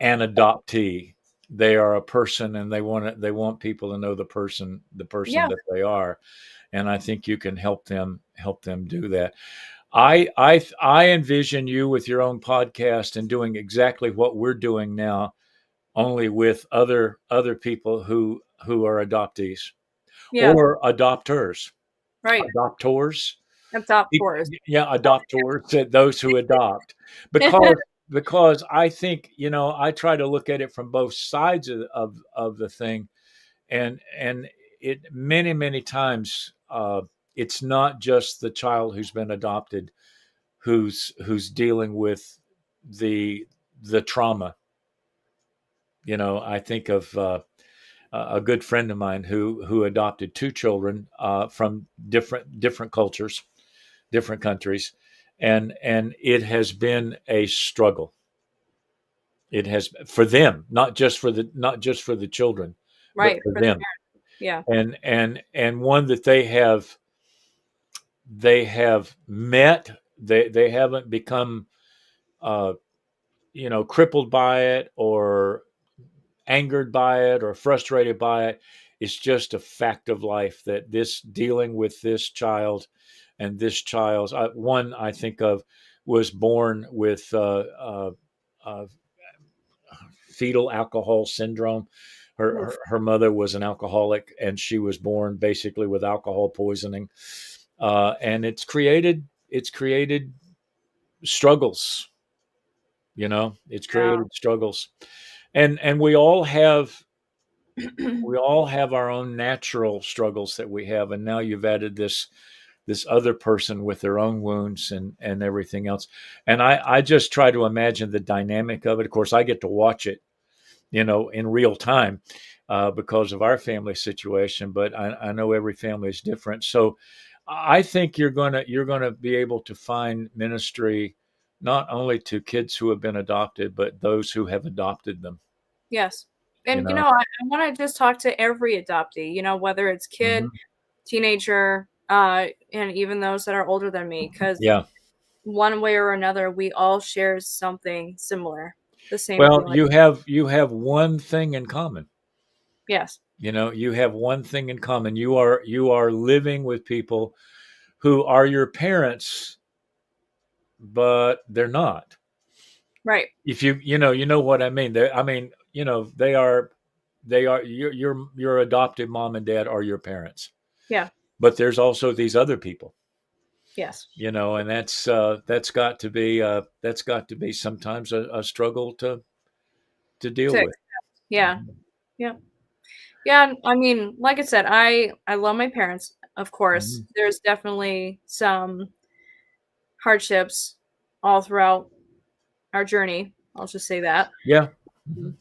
adoptee. They are a person, and they want people to know the person Yeah. that they are. And I think you can help them do that. I envision you with your own podcast and doing exactly what we're doing now, only with other people who are adoptees Yeah. or adopters. Right. Adopters. Adopt tours. Yeah, adopters, those who adopt. Because I think, I try to look at it from both sides of the thing, and it many times, it's not just the child who's been adopted who's dealing with the the trauma. I think of a good friend of mine who adopted two children from different cultures, different countries, and it has been a struggle. It has, for them, not just for the children, but Right. for For the them, parent. Yeah. and one that they have met. They haven't become uh, crippled by it, or angered by it, or frustrated by it. It's just a fact of life that this dealing with this child, and this child's one I think of was born with uh, fetal alcohol syndrome. Oof. Her mother was an alcoholic, and she was born basically with alcohol poisoning, and it's created struggles. It's Yeah. created struggles, and we all have our own natural struggles that we have, and now you've added this other person with their own wounds and everything else. And I just try to imagine the dynamic of it. Of course, I get to watch it, in real time, because of our family situation. But I know every family is different. So I think you're gonna be able to find ministry not only to kids who have been adopted, but those who have adopted them. Yes. You And, know. I want to just talk to every adoptee, whether it's kid, Hmm. teenager, and even those that are older than me, because Yeah. one way or another, we all share something similar, the same Well, feeling. you have one thing in common. Yes. You have one thing in common. You are living with people who are your parents, but they're not. Right. If you know what I mean. They are your adopted mom and dad are your parents, Yeah. but there's also these other people, Yes. and that's got to be sometimes a struggle to deal with. 6. Yeah. Mhm. Yeah. Yeah. I mean, like I said, I love my parents, of course. Mhm. There's definitely some hardships all throughout our journey. I'll just say that. Yeah. Mhm.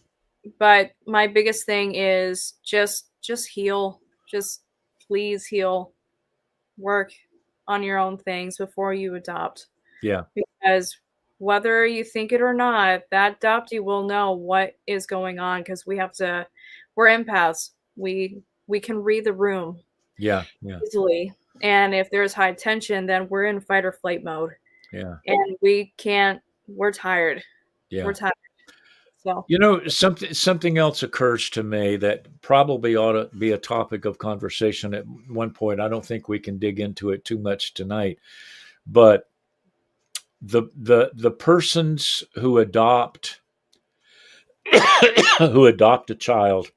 But my biggest thing is just heal. Just please heal. Work on your own things before you adopt. Yeah. Because whether you think it or not, that adoptee will know what is going on, because we're empaths. We can read the room Yeah. Yeah. easily. And if there's high tension, then we're in fight or flight mode. Yeah. And we can't we're tired. We're Yeah. tired. So Something else occurs to me that probably ought to be a topic of conversation at one point. I don't think we can dig into it too much tonight, but the persons who adopt a child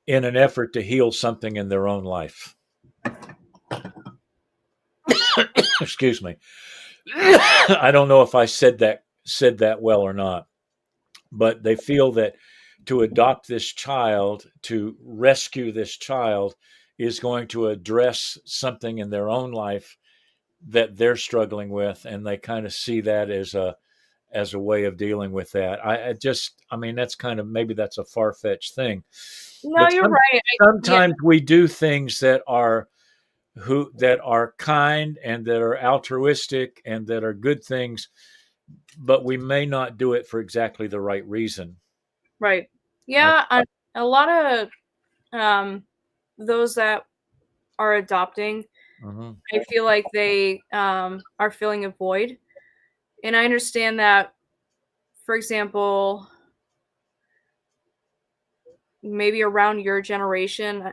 in an effort to heal something in their own life. Excuse me. I don't know if I said that well or not, but they feel that to adopt this child, to rescue this child, is going to address something in their own life that they're struggling with, and they kind of see that as a way of dealing with that. I mean, that's kind of, maybe that's a far fetched thing, No, but you're right. Yeah, sometimes we do things that are kind and that are altruistic and that are good things, but we may not do it for exactly the right reason. right. I, Yeah, a lot of um, those that are adopting, mhm. I feel like they are filling a void. And I understand that, for example, maybe around your generation,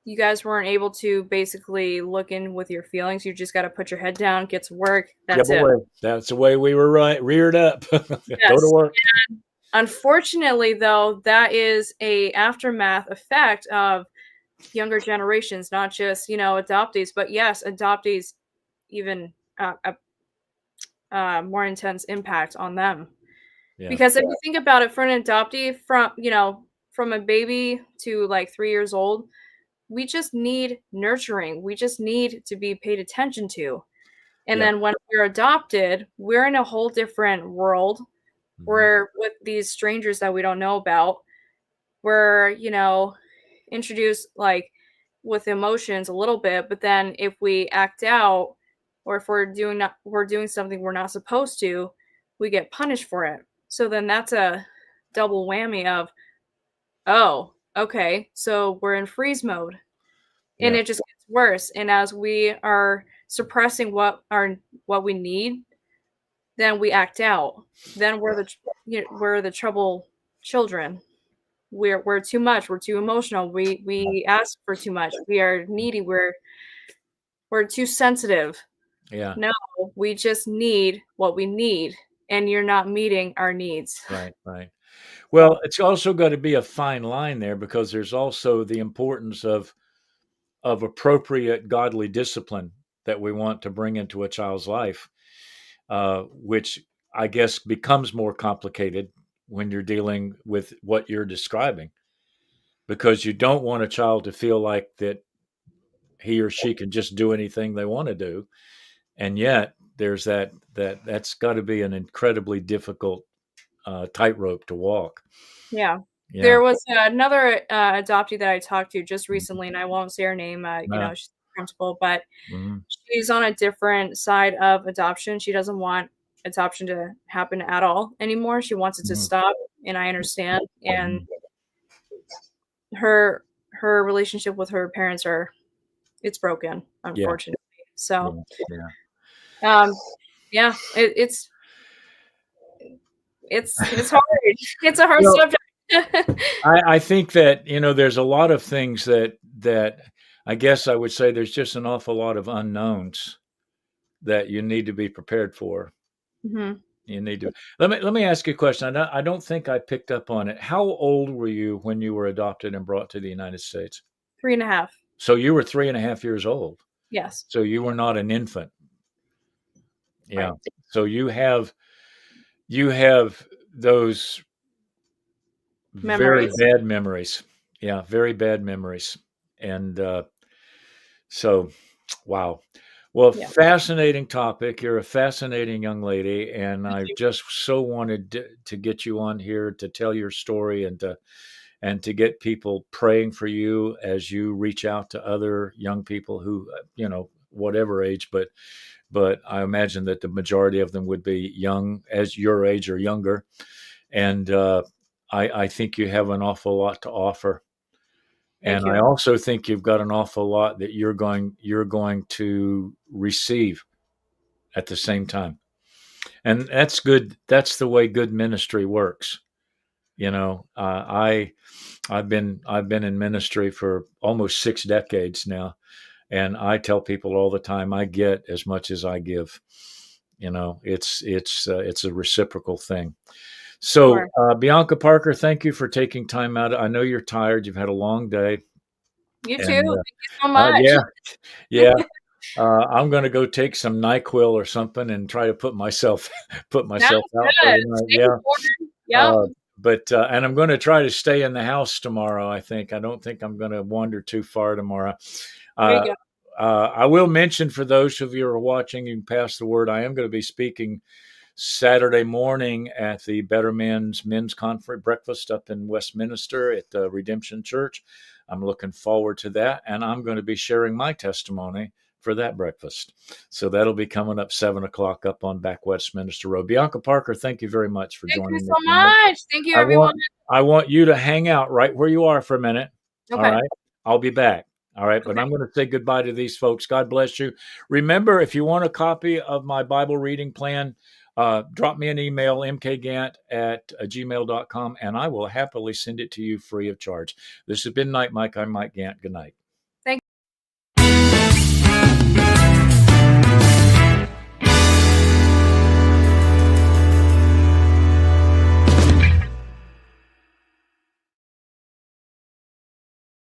you guys weren't able to basically look in with your feelings. You just got to put your head down, get to work. Yeah, That's it. boy, that's the way we were reared up. Go to Yes. work. Unfortunately, though, that is a aftermath effect of younger generations, not just adoptees, but yes, adoptees even a more intense impact on them. Yeah, Because if you think about it, for an adoptee from a baby to like 3 years old, we just need nurturing. We just need to be paid attention to. And yeah. then when we're adopted, we're in a whole different world. Mhm. We're with these strangers that we don't know about. We're, introduced like with emotions a little bit, but then if we act out or if we're doing something we're not supposed to, we get punished for it. So then that's a double whammy of, oh, okay, so we're in freeze mode. And Yeah, it just gets worse. And as we are suppressing what we need, then we act out. Then we're the trouble children. We're too much. We're too emotional. We ask for too much. We are needy. We're too sensitive. yeah. No, we just need what we need, and you're not meeting our needs. Right, right. So, Well, it's also got to be a fine line there, because there's also the importance of appropriate godly discipline that we want to bring into a child's life, which I guess becomes more complicated when you're dealing with what you're describing, because you don't want a child to feel like that he or she can just do anything they want to do, and yet there's that's got to be an incredibly difficult tightrope to walk. yeah. Yeah. There was another adoptee that I talked to just recently, and I won't say her name. Yeah. She's comfortable, but Mhm. she's on a different side of adoption. She doesn't want adoption to happen at all anymore. She wants it to Mhm. stop, and I understand. And Mhm. her relationship with her parents are it's broken, Yeah. unfortunately. So, Yeah. Yeah. um, yeah, it's hard. It's a hard Well, subject. I think that, there's a lot of things that I guess I would say there's just an awful lot of unknowns that you need to be prepared for. Mhm. You need to let me ask you a question. I don't think I picked up on it. How old were you when you were adopted and brought to the United States? 3.5. So you were 3.5 years old. Yes. So you were not an infant. Yeah. Right. So you have those very Memories. bad memories. Yeah, very bad memories. And so, wow. Well, Yeah. fascinating topic. You're a fascinating young lady, and Thank I you. just so wanted to get you on here to tell your story and to get people praying for you as you reach out to other young people who, whatever age, but I imagine that the majority of them would be young, as your age or younger, and I think you have an awful lot to offer. Thank And I you. also think you've got an awful lot that you're going to receive at the same time. And that's good. That's the way good ministry works. I've been in ministry for almost 6 decades now, and I tell people all the time I get as much as I give. It's a reciprocal thing. So, Sure. Bianca Parker, thank you for taking time out. I know you're tired. You've had a long day, You too. and Thank you so much. yeah, yeah. I'm going to go take some Nyquil or something and try to put myself put Sounds myself out for good. the night. Stay Yeah. informed. Yep. Uh, but and I'm going to try to stay in the house tomorrow. I don't think I'm going to wander too far tomorrow. There you Uh, go. I will mention, for those of you who are watching, you can pass the word. I am going to be speaking Saturday morning at the Better Men's Conference breakfast up in Westminster at the Redemption Church. I'm looking forward to that, and I'm going to be sharing my testimony for that breakfast. So that'll be coming up 7 o'clock up on Back Westminster Road. Bianca Parker, thank you very much for Thank you joining me so tonight. much. Thank you, I everyone. want I want you to hang out right where you are for a minute. All Okay. right. I'll be back. All right. But Okay. I'm going to say goodbye to these folks. God bless you. Remember, if you want a copy of my Bible reading plan, drop me an email, mkgant@gmail.com, and I will happily send it to you free of charge. This has been Night Mike. I'm Mike Gantt. Good night.